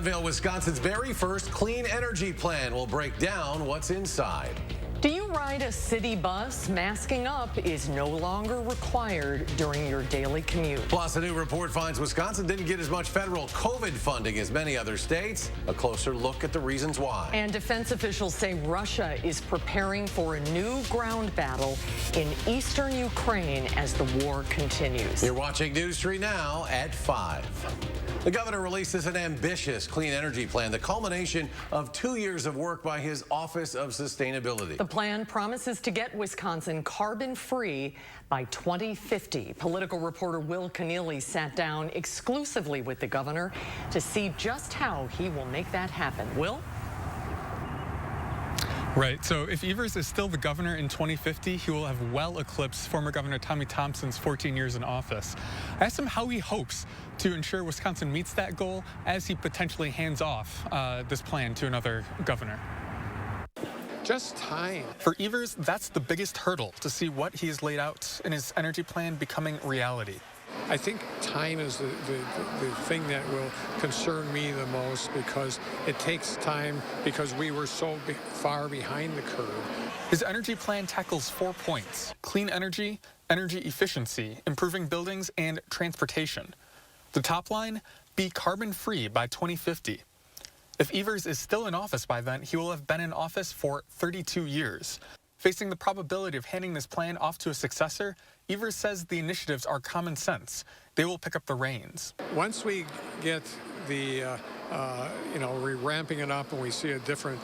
unveil Wisconsin's very first clean energy plan. We'll break down what's inside. Do you ride a city bus? Masking up is no longer required during your daily commute. Plus, a new report finds Wisconsin didn't get as much federal COVID funding as many other states. A closer look at the reasons why. And defense officials say Russia is preparing for a new ground battle in eastern Ukraine as the war continues. You're watching News 3 now at 5. The governor releases an ambitious clean energy plan, the culmination of 2 years of work by his Office of Sustainability. The plan promises to get Wisconsin carbon-free by 2050. Political reporter Will Keneally sat down exclusively with the governor to see just how he will make that happen. Will? Right, so if Evers is still the governor in 2050, he will have well eclipsed former Governor Tommy Thompson's 14 years in office. I asked him how he hopes to ensure Wisconsin meets that goal as he potentially hands off this plan to another governor. Just time. For Evers, that's the biggest hurdle to see what he has laid out in his energy plan becoming reality. I think time is the thing that will concern me the most, because it takes time because we were so far behind the curve. His energy plan tackles 4 points: clean energy, energy efficiency, improving buildings, and transportation. The top line, be carbon-free by 2050. If Evers is still in office by then, he will have been in office for 32 years. Facing the probability of handing this plan off to a successor, Evers says the initiatives are common sense. They will pick up the reins. Once we get the, we're ramping it up and we see a different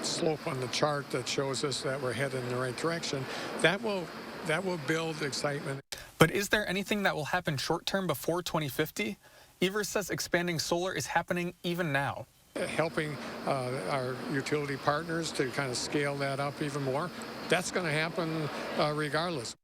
slope on the chart that shows us that we're headed in the right direction, that will build excitement. But is there anything that will happen short-term before 2050? Evers says expanding solar is happening even now. Helping our utility partners to kind of scale that up even more, that's going to happen regardless.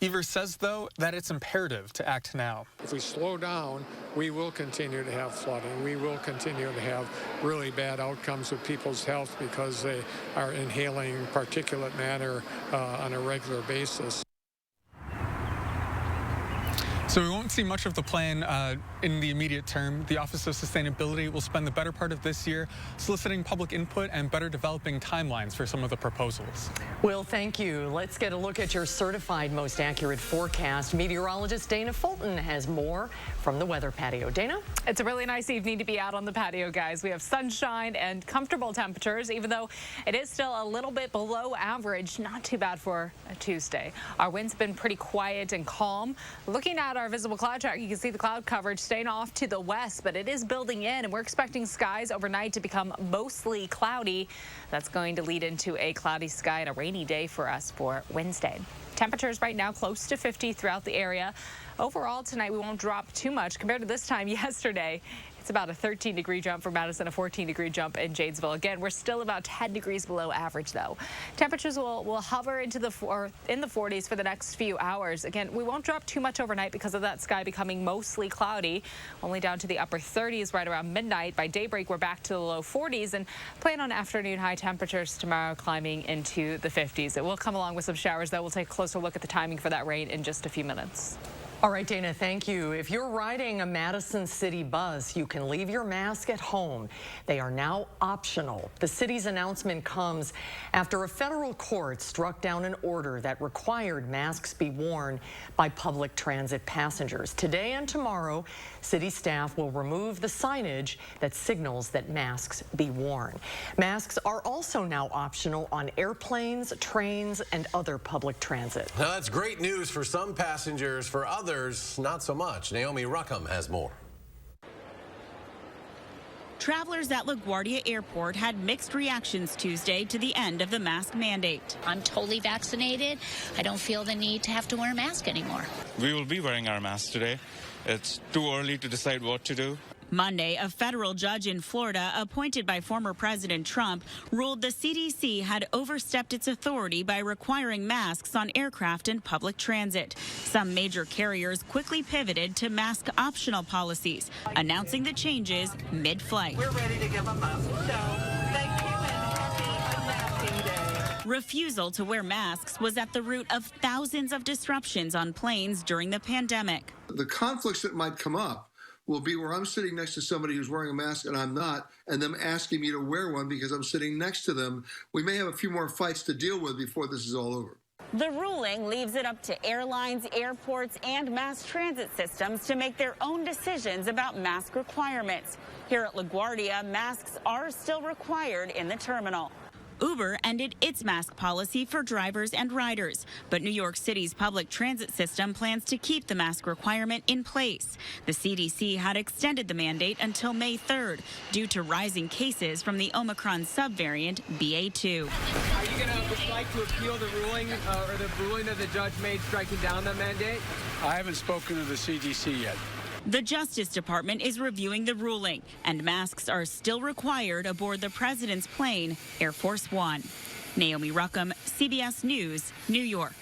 Evers says, though, that it's imperative to act now. If we slow down, we will continue to have flooding. We will continue to have really bad outcomes with people's health because they are inhaling particulate matter on a regular basis. So we won't see much of the plan in the immediate term. The Office of Sustainability will spend the better part of this year soliciting public input and better developing timelines for some of the proposals. Will, thank you. Let's get a look at your certified most accurate forecast. Meteorologist Dana Fulton has more from the weather patio. Dana? It's a really nice evening to be out on the patio, guys. We have sunshine and comfortable temperatures, even though it is still a little bit below average. Not too bad for a Tuesday. Our wind's been pretty quiet and calm. Looking at our visible cloud track, you can see the cloud coverage staying off to the west, but it is building in, and we're expecting skies overnight to become mostly cloudy. That's going to lead into a cloudy sky and a rainy day for us for Wednesday. Temperatures right now close to 50 throughout the area. Overall tonight we won't drop too much compared to this time yesterday. It's about a 13-degree jump for Madison, a 14-degree jump in Janesville. Again, we're still about 10 degrees below average, though. Temperatures will hover into in the 40s for the next few hours. Again, we won't drop too much overnight because of that sky becoming mostly cloudy, only down to the upper 30s right around midnight. By daybreak, we're back to the low 40s and plan on afternoon high temperatures tomorrow climbing into the 50s. It will come along with some showers, though. We'll take a closer look at the timing for that rain in just a few minutes. All right, Dana, thank you. If you're riding a Madison city bus, you can leave your mask at home. They are now optional. The city's announcement comes after a federal court struck down an order that required masks be worn by public transit passengers. Today and tomorrow, city staff will remove the signage that signals that masks be worn. Masks are also now optional on airplanes, trains, and other public transit. Now, that's great news for some passengers. For others, not so much. Naomi Ruckham has more. Travelers at LaGuardia Airport had mixed reactions Tuesday to the end of the mask mandate. I'm totally vaccinated. I don't feel the need to have to wear a mask anymore. We will be wearing our masks today. It's too early to decide what to do. Monday, a federal judge in Florida appointed by former President Trump ruled the CDC had overstepped its authority by requiring masks on aircraft and public transit. Some major carriers quickly pivoted to mask optional policies, announcing the changes mid-flight. We're ready to give them up. So thank you and happy Masking Day. Refusal to wear masks was at the root of thousands of disruptions on planes during the pandemic. The conflicts that might come up will be where I'm sitting next to somebody who's wearing a mask and I'm not, and them asking me to wear one because I'm sitting next to them. We may have a few more fights to deal with before this is all over. The ruling leaves it up to airlines, airports, and mass transit systems to make their own decisions about mask requirements. Here at LaGuardia, masks are still required in the terminal. Uber ended its mask policy for drivers and riders, but New York City's public transit system plans to keep the mask requirement in place. The CDC had extended the mandate until May 3rd due to rising cases from the Omicron subvariant BA2. Are you going to like to appeal the ruling or the ruling that the judge made striking down the mandate? I haven't spoken to the CDC yet. The Justice Department is reviewing the ruling, and masks are still required aboard the president's plane, Air Force One. Naomi Ruckham, CBS News, New York.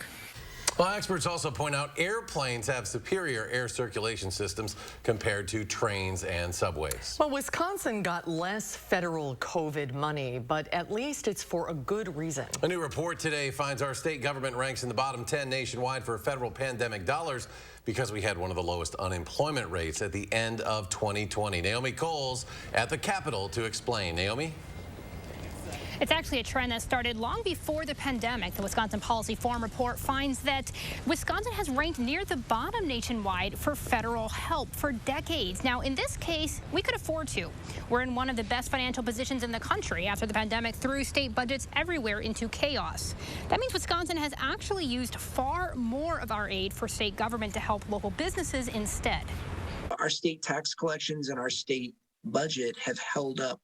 Well, experts also point out airplanes have superior air circulation systems compared to trains and subways. Well, Wisconsin got less federal COVID money, but at least it's for a good reason. A new report today finds our state government ranks in the bottom 10 nationwide for federal pandemic dollars because we had one of the lowest unemployment rates at the end of 2020. Naomi Coles at the Capitol to explain. Naomi? It's actually a trend that started long before the pandemic. The Wisconsin Policy Forum report finds that Wisconsin has ranked near the bottom nationwide for federal help for decades. Now, in this case, we could afford to. We're in one of the best financial positions in the country after the pandemic threw state budgets everywhere into chaos. That means Wisconsin has actually used far more of our aid for state government to help local businesses instead. Our state tax collections and our state budget have held up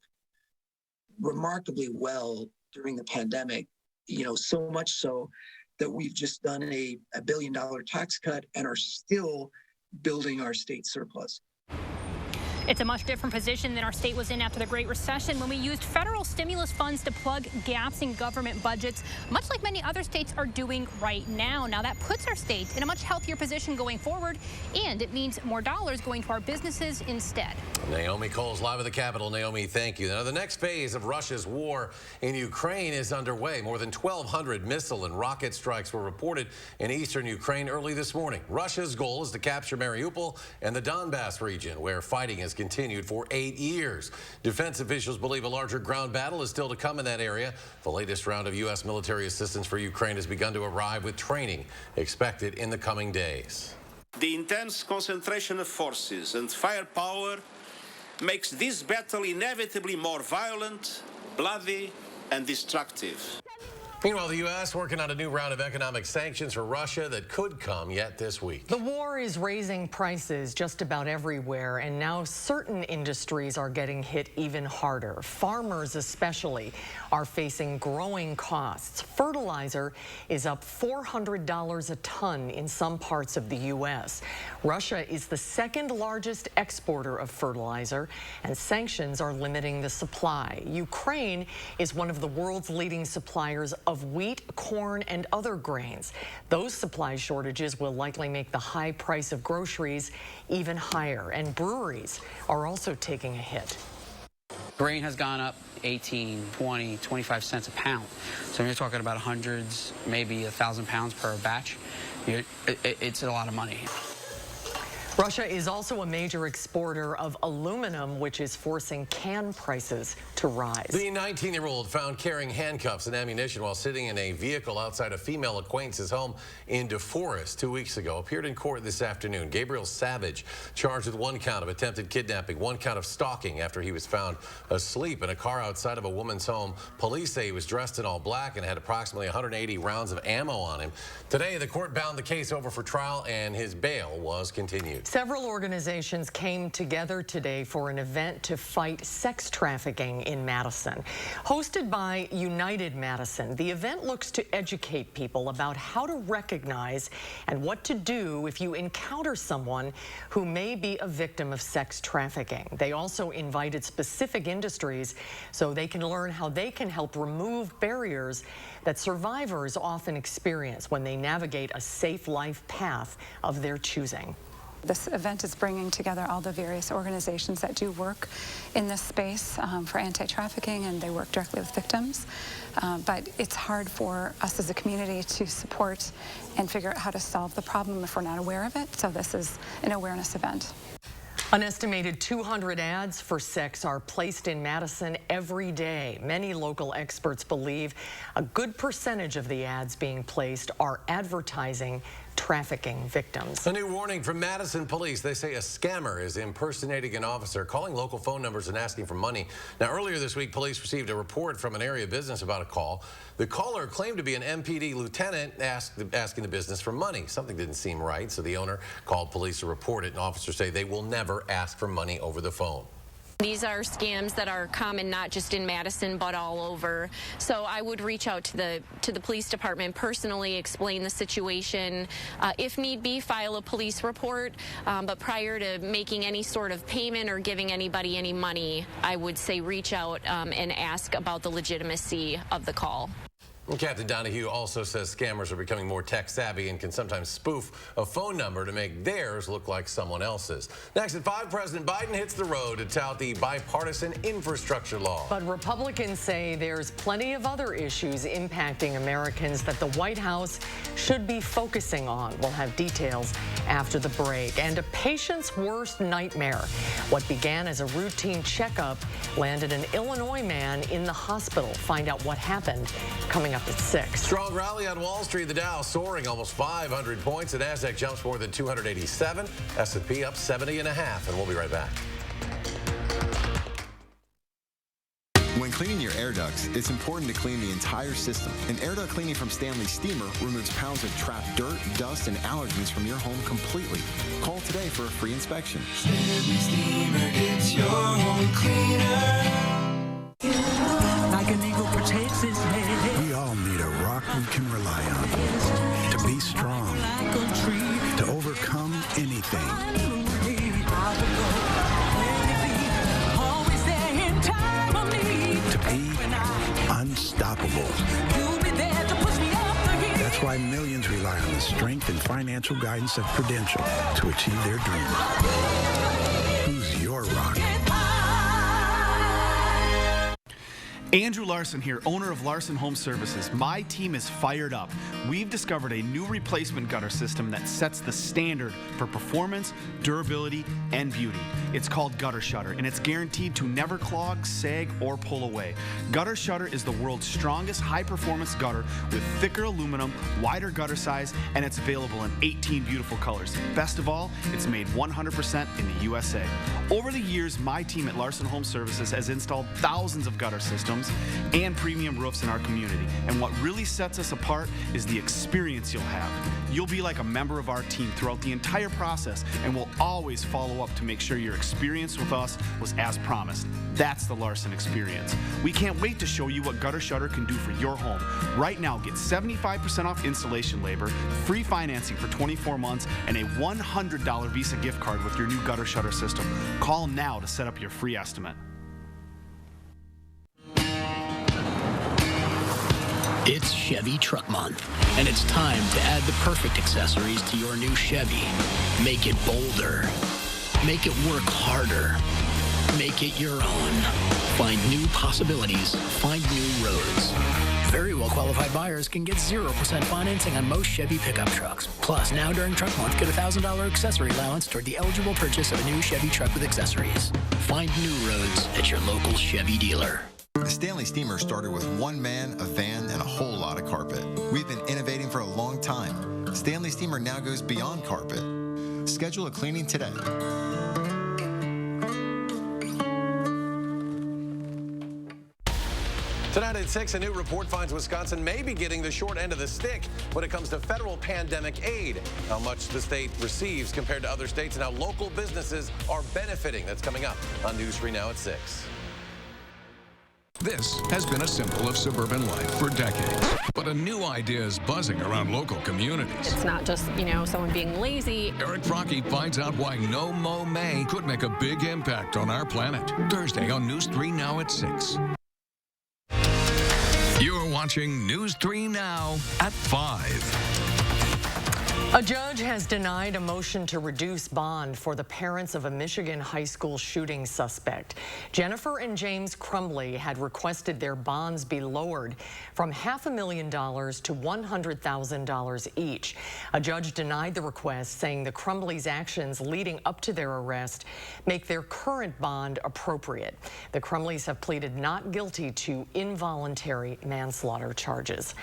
remarkably well during the pandemic, so much so that we've just done a $1 billion tax cut and are still building our state surplus. It's a much different position than our state was in after the Great Recession when we used federal stimulus funds to plug gaps in government budgets, much like many other states are doing right now. Now, that puts our state in a much healthier position going forward, and it means more dollars going to our businesses instead. Naomi Coles live at the Capitol. Naomi, thank you. Now, the next phase of Russia's war in Ukraine is underway. More than 1,200 missile and rocket strikes were reported in eastern Ukraine early this morning. Russia's goal is to capture Mariupol and the Donbass region, where fighting has continued for 8 years. Defense officials believe a larger ground battle is still to come in that area. The latest round of U.S. military assistance for Ukraine has begun to arrive, with training expected in the coming days. The intense concentration of forces and firepower makes this battle inevitably more violent, bloody, and destructive. Meanwhile, the U.S. working on a new round of economic sanctions for Russia that could come yet this week. The war is raising prices just about everywhere, and now certain industries are getting hit even harder. Farmers especially are facing growing costs. Fertilizer is up $400 a ton in some parts of the U.S. Russia is the second largest exporter of fertilizer, and sanctions are limiting the supply. Ukraine is one of the world's leading suppliers of wheat, corn, and other grains. Those supply shortages will likely make the high price of groceries even higher, and breweries are also taking a hit. Grain has gone up 18, 20, 25 cents a pound. So you're talking about hundreds, maybe 1,000 pounds per batch. It's a lot of money. Russia is also a major exporter of aluminum, which is forcing can prices to rise. The 19-year-old found carrying handcuffs and ammunition while sitting in a vehicle outside a female acquaintance's home in DeForest 2 weeks ago appeared in court this afternoon. Gabriel Savage charged with 1 count of attempted kidnapping, 1 count of stalking after he was found asleep in a car outside of a woman's home. Police say he was dressed in all black and had approximately 180 rounds of ammo on him. Today, the court bound the case over for trial and his bail was continued. Several organizations came together today for an event to fight sex trafficking in Madison. Hosted by United Madison, the event looks to educate people about how to recognize and what to do if you encounter someone who may be a victim of sex trafficking. They also invited specific industries so they can learn how they can help remove barriers that survivors often experience when they navigate a safe life path of their choosing. This event is bringing together all the various organizations that do work in this space for anti-trafficking, and they work directly with victims. But it's hard for us as a community to support and figure out how to solve the problem if we're not aware of it. So this is an awareness event. An estimated 200 ads for sex are placed in Madison every day. Many local experts believe a good percentage of the ads being placed are advertising trafficking victims. A new warning from Madison police. They say a scammer is impersonating an officer, calling local phone numbers and asking for money. Now, earlier this week, police received a report from an area business about a call. The caller claimed to be an MPD lieutenant asking the business for money. Something didn't seem right, so the owner called police to report it, and officers say they will never ask for money over the phone. These are scams that are common not just in Madison but all over. So I would reach out to the police department personally, explain the situation, if need be, file a police report. But prior to making any sort of payment or giving anybody any money, I would say reach out and ask about the legitimacy of the call. And Captain Donahue also says scammers are becoming more tech savvy and can sometimes spoof a phone number to make theirs look like someone else's. Next at 5, President Biden hits the road to tout the bipartisan infrastructure law. But Republicans say there's plenty of other issues impacting Americans that the White House should be focusing on. We'll have details after the break. And a patient's worst nightmare. What began as a routine checkup landed an Illinois man in the hospital. Find out what happened coming up at 6. Strong rally on Wall Street. The Dow soaring almost 500 points. The Nasdaq jumps more than 287. S&P up 70.5. And we'll be right back. When cleaning your air ducts, it's important to clean the entire system. And air duct cleaning from Stanley Steamer removes pounds of trapped dirt, dust, and allergens from your home completely. Call today for a free inspection. Stanley Steamer gets your home cleaner. Like an eagle protects its nest. We all need a rock we can rely on. To be strong. To overcome anything. To be unstoppable. That's why millions rely on the strength and financial guidance of Prudential to achieve their dreams. Who's your rock? Andrew Larson here, owner of Larson Home Services. My team is fired up. We've discovered a new replacement gutter system that sets the standard for performance, durability, and beauty. It's called Gutter Shutter, and it's guaranteed to never clog, sag, or pull away. Gutter Shutter is the world's strongest high-performance gutter with thicker aluminum, wider gutter size, and it's available in 18 beautiful colors. Best of all, it's made 100% in the USA. Over the years, my team at Larson Home Services has installed thousands of gutter systems and premium roofs in our community. And what really sets us apart is the experience you'll have. You'll be like a member of our team throughout the entire process, and we'll always follow up to make sure your experience with us was as promised. That's the Larson experience. We can't wait to show you what Gutter Shutter can do for your home. Right now, get 75% off installation labor, free financing for 24 months, and a $100 Visa gift card with your new Gutter Shutter system. Call now to set up your free estimate. It's Chevy Truck Month, and it's time to add the perfect accessories to your new Chevy. Make it bolder. Make it work harder. Make it your own. Find new possibilities. Find new roads. Very well-qualified buyers can get 0% financing on most Chevy pickup trucks. Plus, now during Truck Month, get a $1,000 accessory allowance toward the eligible purchase of a new Chevy truck with accessories. Find new roads at your local Chevy dealer. The Stanley Steamer started with one man, a van, and a whole lot of carpet. We've been innovating for a long time. Stanley Steamer now goes beyond carpet. Schedule a cleaning today. Tonight at 6, a new report finds Wisconsin may be getting the short end of the stick when it comes to federal pandemic aid. How much the state receives compared to other states and how local businesses are benefiting. That's coming up on News 3 Now at 6. This has been a symbol of suburban life for decades, but a new idea is buzzing around local communities. It's not just, someone being lazy. Eric Frocky finds out why No Mow May could make a big impact on our planet. Thursday on News 3 Now at 6. You're watching News 3 Now at 5. A judge has denied a motion to reduce bond for the parents of a Michigan high school shooting suspect. Jennifer and James Crumbley had requested their bonds be lowered from $500,000 to $100,000 each. A judge denied the request, saying the Crumbleys' actions leading up to their arrest make their current bond appropriate. The Crumbleys have pleaded not guilty to involuntary manslaughter charges.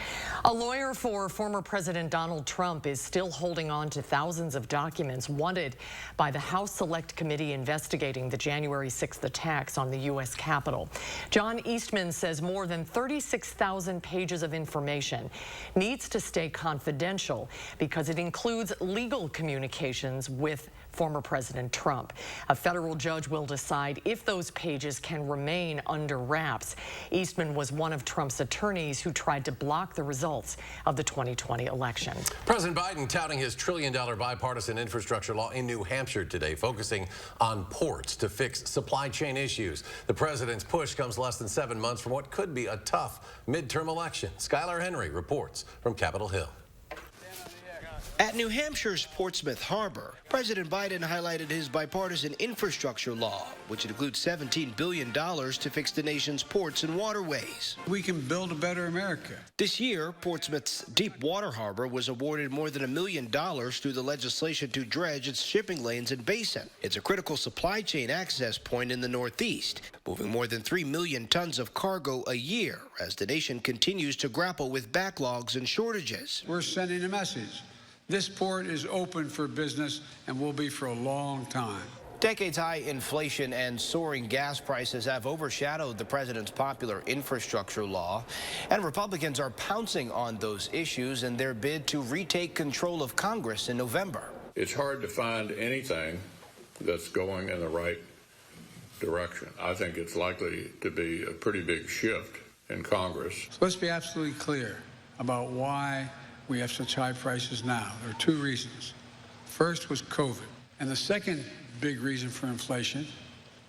A lawyer for former President Donald Trump is still holding on to thousands of documents wanted by the House Select Committee investigating the January 6th attacks on the U.S. Capitol. John Eastman says more than 36,000 pages of information needs to stay confidential because it includes legal communications with former President Trump. A federal judge will decide if those pages can remain under wraps. Eastman was one of Trump's attorneys who tried to block the results of the 2020 election. President Biden touting his trillion-dollar bipartisan infrastructure law in New Hampshire today, focusing on ports to fix supply chain issues. The president's push comes less than 7 months from what could be a tough midterm election. Skylar Henry reports from Capitol Hill. At New Hampshire's Portsmouth Harbor, President Biden highlighted his bipartisan infrastructure law, which includes $17 billion to fix the nation's ports and waterways. We can build a better America. This year, Portsmouth's deep water harbor was awarded more than $1 million through the legislation to dredge its shipping lanes and basin. It's a critical supply chain access point in the Northeast, moving more than 3 million tons of cargo a year as the nation continues to grapple with backlogs and shortages. We're sending a message. This port is open for business and will be for a long time. Decades-high inflation and soaring gas prices have overshadowed the president's popular infrastructure law, and Republicans are pouncing on those issues in their bid to retake control of Congress in November. It's hard to find anything that's going in the right direction. I think it's likely to be a pretty big shift in Congress. So let's be absolutely clear about why we have such high prices now. There are two reasons. First was COVID, and the second big reason for inflation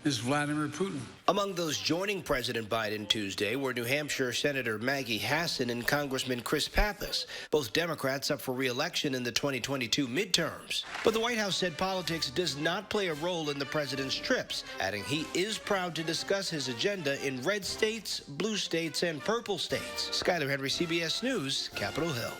is Vladimir Putin. Among those joining President Biden Tuesday were New Hampshire Senator Maggie Hassan and Congressman Chris Pappas, both Democrats up for re-election in the 2022 midterms. But the White House said politics does not play a role in the president's trips, adding he is proud to discuss his agenda in red states, blue states, and purple states. Skylar Henry, CBS News, Capitol Hill.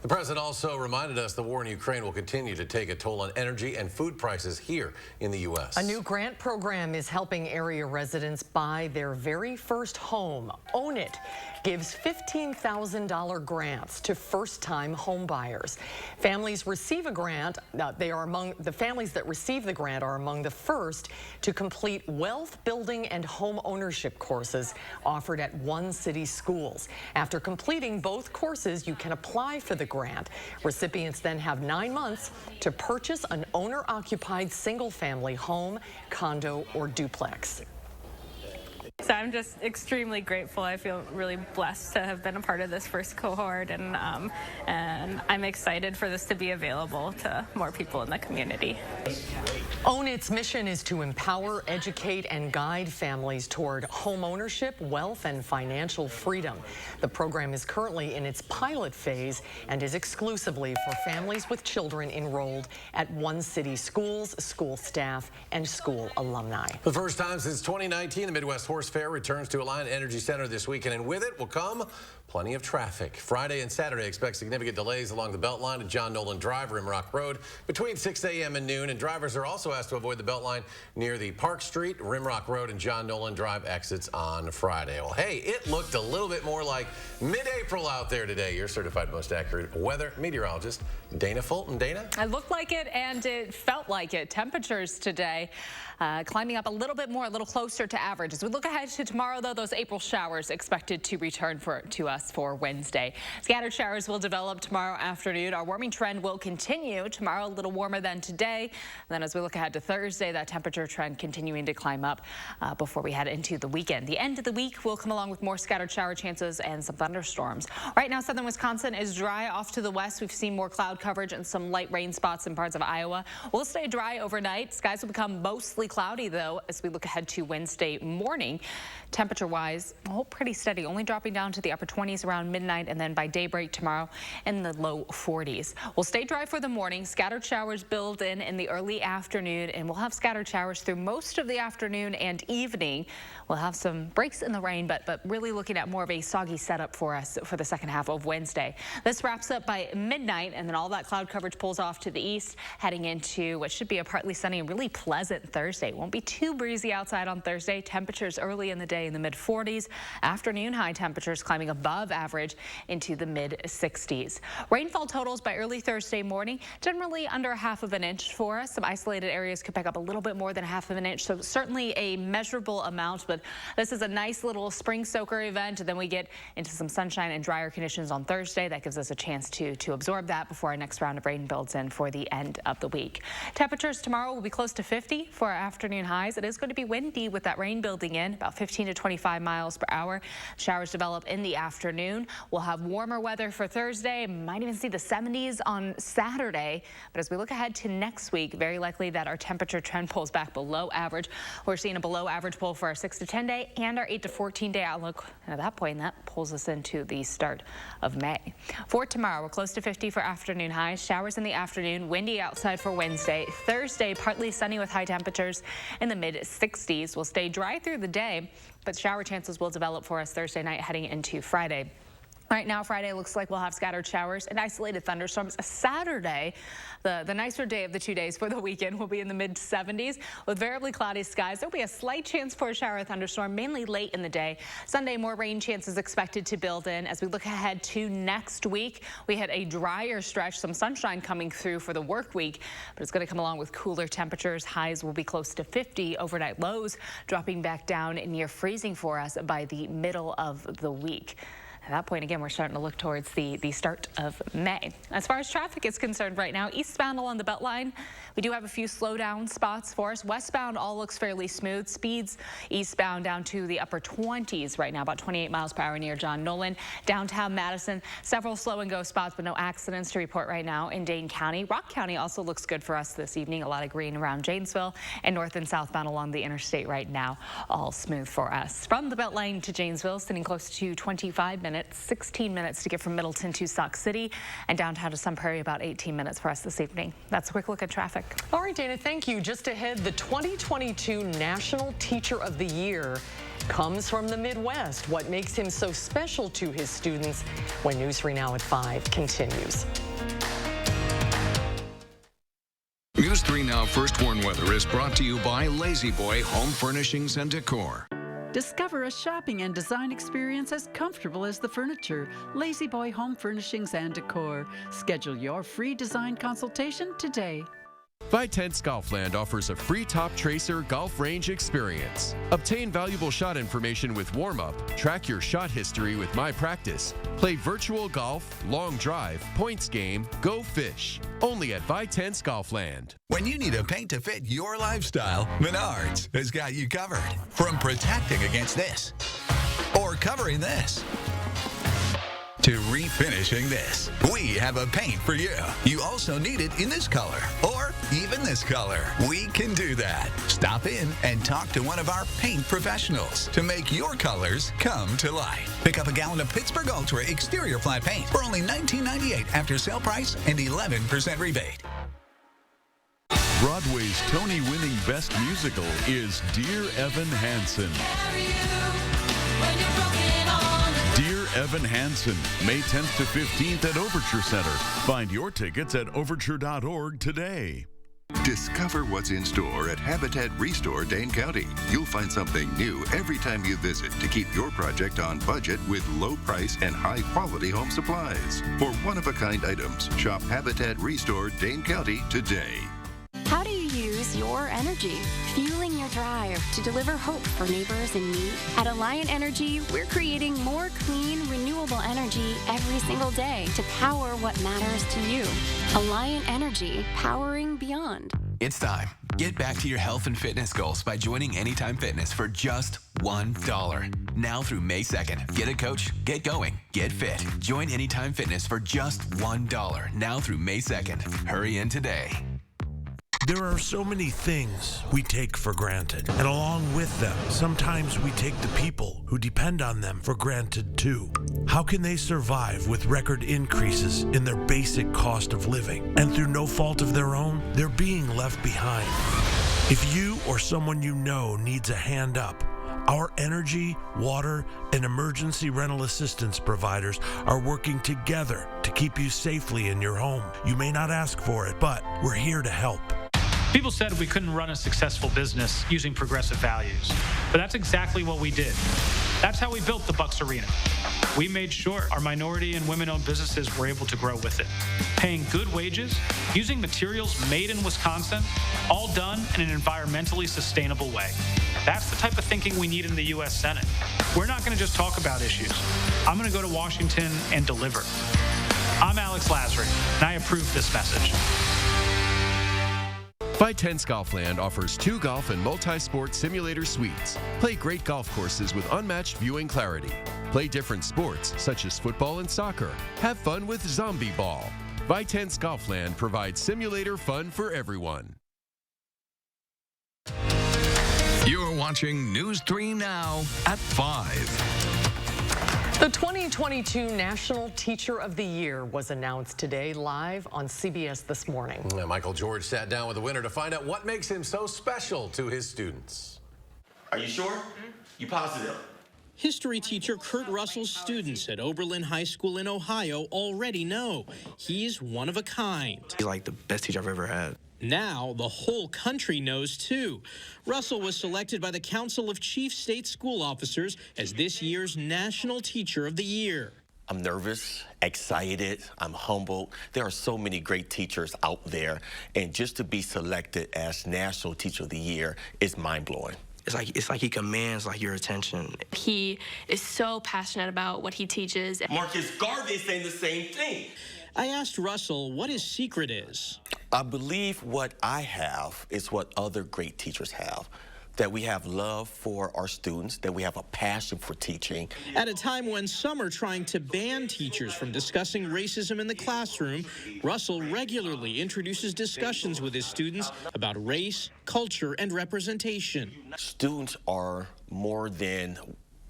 The president also reminded us the war in Ukraine will continue to take a toll on energy and food prices here in the U.S. A new grant program is helping area residents buy their very first home. Own It gives $15,000 grants to first-time home buyers. Families receive a grant. The families that receive the grant are among the first to complete wealth building and home ownership courses offered at One City schools. After completing both courses, you can apply for the grant. Recipients then have 9 months to purchase an owner-occupied single-family home, condo, or duplex. So I'm just extremely grateful. I feel really blessed to have been a part of this first cohort, and I'm excited for this to be available to more people in the community. Own It's mission is to empower, educate, and guide families toward home ownership, wealth, and financial freedom. The program is currently in its pilot phase and is exclusively for families with children enrolled at One City schools, school staff, and school alumni. The first time since 2019, the Midwest Horse Fair returns to Alliant Energy Center this weekend, and with it will come plenty of traffic. Friday and Saturday expect significant delays along the Beltline at John Nolan Drive, Rimrock Road between 6 a.m. and noon, and drivers are also asked to avoid the Beltline near the Park Street, Rimrock Road, and John Nolan Drive exits on Friday. Well, hey, it looked a little bit more like mid-April out there today. Your certified most accurate weather meteorologist, Dana Fulton. Dana? It looked like it, and it felt like it. Temperatures today climbing up a little bit more, a little closer to average. As we look ahead to tomorrow, though, those April showers expected to return to us for Wednesday. Scattered showers will develop tomorrow afternoon. Our warming trend will continue. Tomorrow, a little warmer than today. And then as we look ahead to Thursday, that temperature trend continuing to climb up before we head into the weekend. The end of the week will come along with more scattered shower chances and some thunderstorms. Right now, southern Wisconsin is dry. Off to the west, we've seen more cloud coverage and some light rain spots in parts of Iowa. We'll stay dry overnight. Skies will become mostly cloudy, though, as we look ahead to Wednesday morning. Temperature-wise, pretty steady, only dropping down to the upper 20s. 20s around midnight, and then by daybreak tomorrow in the low 40s. We'll stay dry for the morning. Scattered showers build in the early afternoon, and we'll have scattered showers through most of the afternoon and evening. We'll have some breaks in the rain, but really looking at more of a soggy setup for us for the second half of Wednesday. This wraps up by midnight, and then all that cloud coverage pulls off to the east, heading into what should be a partly sunny and really pleasant Thursday. It won't be too breezy outside on Thursday. Temperatures early in the day in the mid-40s. Afternoon high temperatures climbing above average into the mid-60s. Rainfall totals by early Thursday morning, generally under 1/2 inch for us. Some isolated areas could pick up a little bit more than 1/2 inch, so certainly a measurable amount, but this is a nice little spring soaker event. And then we get into some sunshine and drier conditions on Thursday. That gives us a chance to absorb that before our next round of rain builds in for the end of the week. Temperatures tomorrow will be close to 50 for our afternoon highs. It is going to be windy with that rain building in, about 15 to 25 miles per hour. Showers develop in the afternoon. We'll have warmer weather for Thursday. Might even see the 70s on Saturday. But as we look ahead to next week, very likely that our temperature trend pulls back below average. We're seeing a below average pull for our 6 to 10 day and our 8 to 14 day outlook. And at that point, that pulls us into the start of May. For tomorrow, we're close to 50 for afternoon highs. Showers in the afternoon, windy outside for Wednesday. Thursday, partly sunny with high temperatures in the mid-60s. We'll stay dry through the day, but shower chances will develop for us Thursday night heading into Friday. Right now, Friday looks like we'll have scattered showers and isolated thunderstorms. Saturday, the nicer day of the 2 days for the weekend, will be in the mid-70s with variably cloudy skies. There'll be a slight chance for a shower or thunderstorm, mainly late in the day. Sunday, more rain chances expected to build in. As we look ahead to next week, we had a drier stretch, some sunshine coming through for the work week, but it's going to come along with cooler temperatures. Highs will be close to 50, overnight lows dropping back down near freezing for us by the middle of the week. At that point, again, we're starting to look towards the start of May. As far as traffic is concerned right now, eastbound along the Beltline, we do have a few slowdown spots for us. Westbound all looks fairly smooth. Speeds eastbound down to the upper 20s right now, about 28 miles per hour near John Nolan. Downtown Madison, several slow and go spots, but no accidents to report right now in Dane County. Rock County also looks good for us this evening. A lot of green around Janesville, and north and southbound along the interstate right now, all smooth for us. From the Beltline to Janesville, sitting close to 25 minutes. 16 minutes to get from Middleton to Sauk City, and downtown to Sun Prairie, about 18 minutes for us this evening. That's a quick look at traffic. All right, Dana, thank you. Just ahead, the 2022 National Teacher of the Year comes from the Midwest. What makes him so special to his students when News 3 Now at 5 continues. News 3 Now First Warn Weather is brought to you by Lazy Boy Home Furnishings and Decor. Discover a shopping and design experience as comfortable as the furniture. Lazy Boy Home Furnishings and Decor. Schedule your free design consultation today. Vitense Golfland offers a free Top Tracer golf range experience. Obtain valuable shot information with warm-up, track your shot history with My Practice, play virtual golf, long drive, points game, go fish. Only at Vitense Golfland. When you need a paint to fit your lifestyle, Menards has got you covered. From protecting against this, or covering this, to refinishing this, we have a paint for you. You also need it in this color, or even this color. We can do that. Stop in and talk to one of our paint professionals to make your colors come to life. Pick up a gallon of Pittsburgh Ultra exterior flat paint for only $19.98 after sale price and 11% rebate. Broadway's Tony-winning Best Musical is Dear Evan Hansen. Dear Evan Hansen, May 10th to 15th at Overture Center. Find your tickets at overture.org today. Discover what's in store at Habitat Restore Dane County. You'll find something new every time you visit to keep your project on budget with low price and high quality home supplies. For one-of-a-kind items, shop Habitat Restore Dane County today. How do you use your energy? Fueling your drive to deliver hope for neighbors in need? At Alliant Energy, we're creating more clean, renewable energy every single day to power what matters to you. Alliant Energy, powering beyond. It's time. Get back to your health and fitness goals by joining Anytime Fitness for just $1. Now through May 2nd. Get a coach, get going, get fit. Join Anytime Fitness for just $1. Now through May 2nd. Hurry in today. There are so many things we take for granted, and along with them, sometimes we take the people who depend on them for granted too. How can they survive with record increases in their basic cost of living? And through no fault of their own, they're being left behind. If you or someone you know needs a hand up, our energy, water, and emergency rental assistance providers are working together to keep you safely in your home. You may not ask for it, but we're here to help. People said we couldn't run a successful business using progressive values, but that's exactly what we did. That's how we built the Bucks Arena. We made sure our minority and women-owned businesses were able to grow with it, paying good wages, using materials made in Wisconsin, all done in an environmentally sustainable way. That's the type of thinking we need in the U.S. Senate. We're not going to just talk about issues. I'm going to go to Washington and deliver. I'm Alex Lazary, and I approve this message. Vitense Golfland offers 2 golf and multi-sport simulator suites. Play great golf courses with unmatched viewing clarity. Play different sports such as football and soccer. Have fun with Zombie Ball. Vitense Golfland provides simulator fun for everyone. You're watching News 3 Now at 5. The 2022 National Teacher of the Year was announced today live on CBS This Morning. Michael George sat down with the winner to find out what makes him so special to his students. Are you sure? You positive? History teacher Kurt Russell's students at Oberlin High School in Ohio already know he's one of a kind. He's like the best teacher I've ever had. Now, the whole country knows, too. Russell was selected by the Council of Chief State School Officers as this year's National Teacher of the Year. I'm nervous, excited, I'm humbled. There are so many great teachers out there, and just to be selected as National Teacher of the Year is mind-blowing. It's like he commands your attention. He is so passionate about what he teaches. Marcus Garvey is saying the same thing. I asked Russell what his secret is. I believe what I have is what other great teachers have. That we have love for our students, that we have a passion for teaching. At a time when some are trying to ban teachers from discussing racism in the classroom, Russell regularly introduces discussions with his students about race, culture, and representation. Students are more than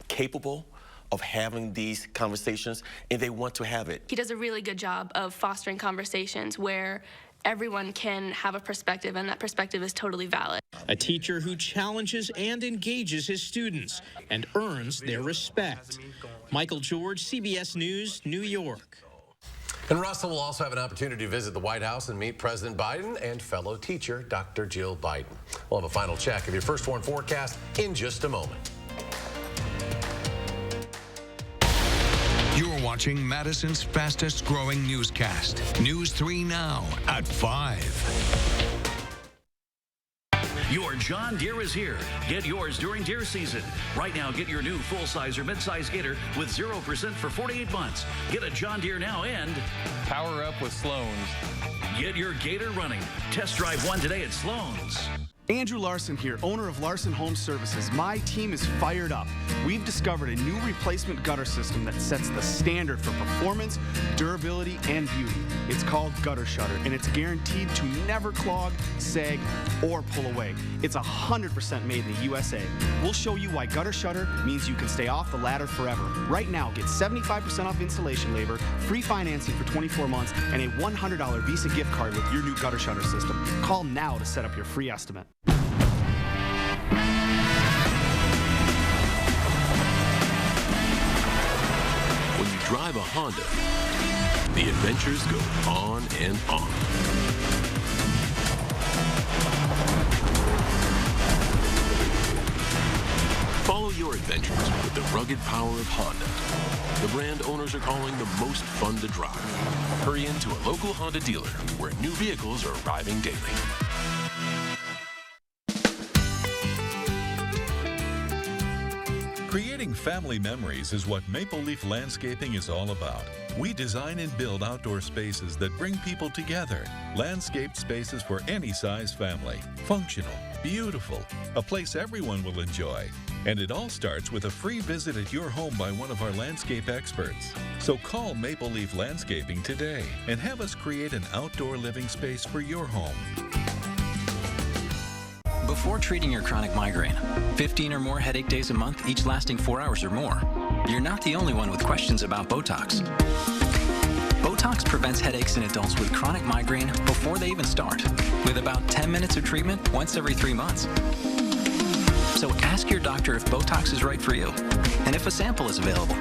capable of having these conversations, and they want to have it. He does a really good job of fostering conversations where everyone can have a perspective, and that perspective is totally valid. A teacher who challenges and engages his students and earns their respect. Michael George, CBS News, New York. And Russell will also have an opportunity to visit the White House and meet President Biden and fellow teacher, Dr. Jill Biden. We'll have a final check of your first warn forecast in just a moment. You're watching Madison's fastest growing newscast, News 3 Now at 5. Your John Deere is here. Get yours during deer season. Right now, get your new full-size or mid-size Gator with 0% for 48 months. Get a John Deere now and power up with Sloan's. Get your Gator running. Test drive one today at Sloan's. Andrew Larson here, owner of Larson Home Services. My team is fired up. We've discovered a new replacement gutter system that sets the standard for performance, durability, and beauty. It's called Gutter Shutter, and it's guaranteed to never clog, sag, or pull away. It's 100% made in the USA. We'll show you why Gutter Shutter means you can stay off the ladder forever. Right now, get 75% off installation labor, free financing for 24 months, and a $100 Visa gift card with your new Gutter Shutter system. Call now to set up your free estimate. When you drive a Honda, the adventures go on and on. Follow your adventures with the rugged power of Honda, the brand owners are calling the most fun to drive. Hurry into a local Honda dealer where new vehicles are arriving daily. Creating family memories is what Maple Leaf Landscaping is all about. We design and build outdoor spaces that bring people together. Landscaped spaces for any size family. Functional, beautiful, a place everyone will enjoy. And it all starts with a free visit at your home by one of our landscape experts. So call Maple Leaf Landscaping today and have us create an outdoor living space for your home. before treating your chronic migraine. 15 or more headache days a month, each lasting 4 hours or more. You're not the only one with questions about Botox. Botox prevents headaches in adults with chronic migraine before they even start, with about 10 minutes of treatment once every 3 months. So ask your doctor if Botox is right for you, and if a sample is available.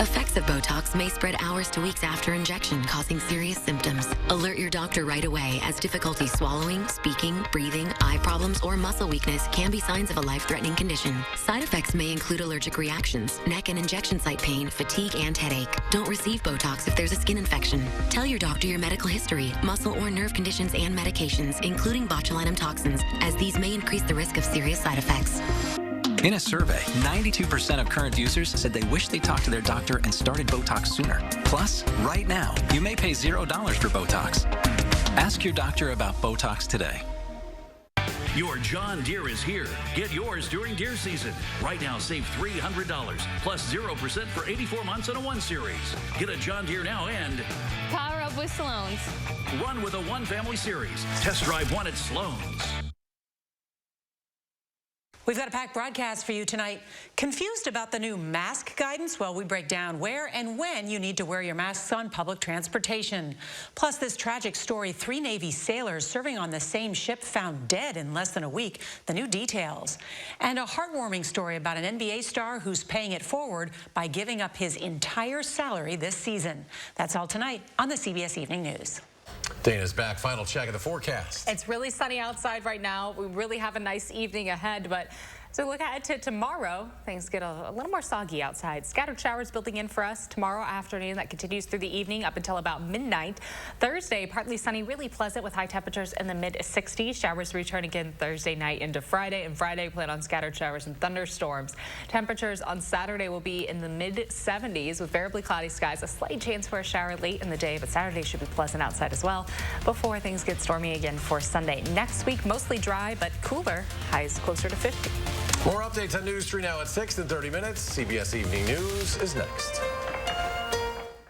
Effects of Botox may spread hours to weeks after injection, causing serious symptoms. Alert your doctor right away, as difficulty swallowing, speaking, breathing, eye problems, or muscle weakness can be signs of a life-threatening condition. Side effects may include allergic reactions, neck and injection site pain, fatigue, and headache. Don't receive Botox if there's a skin infection. Tell your doctor your medical history, muscle or nerve conditions, and medications, including botulinum toxins, as these may increase the risk of serious side effects. In a survey, 92% of current users said they wish they talked to their doctor and started Botox sooner. Plus, right now, you may pay $0 for Botox. Ask your doctor about Botox today. Your John Deere is here. Get yours during deer season. Right now, save $300 plus 0% for 84 months on a 1 Series. Get a John Deere now and power up with Sloan's. Run with a 1 Family Series. Test drive one at Sloan's. We've got a packed broadcast for you tonight. Confused about the new mask guidance? Well, we break down where and when you need to wear your masks on public transportation. Plus, this tragic story, 3 Navy sailors serving on the same ship found dead in less than a week. The new details. And a heartwarming story about an NBA star who's paying it forward by giving up his entire salary this season. That's all tonight on the CBS Evening News. Dana's back. Final check of the forecast. It's really sunny outside right now. We really have a nice evening ahead, but so look ahead to tomorrow. Things get a little more soggy outside. Scattered showers building in for us tomorrow afternoon. That continues through the evening up until about midnight. Thursday, partly sunny, really pleasant with high temperatures in the mid-60s. Showers return again Thursday night into Friday. And Friday, plan on scattered showers and thunderstorms. Temperatures on Saturday will be in the mid-70s with variably cloudy skies. A slight chance for a shower late in the day, but Saturday should be pleasant outside as well before things get stormy again for Sunday. Next week, mostly dry, but cooler. Highs closer to 50. More updates on News 3 now at 6 in 30 minutes. CBS Evening News is next.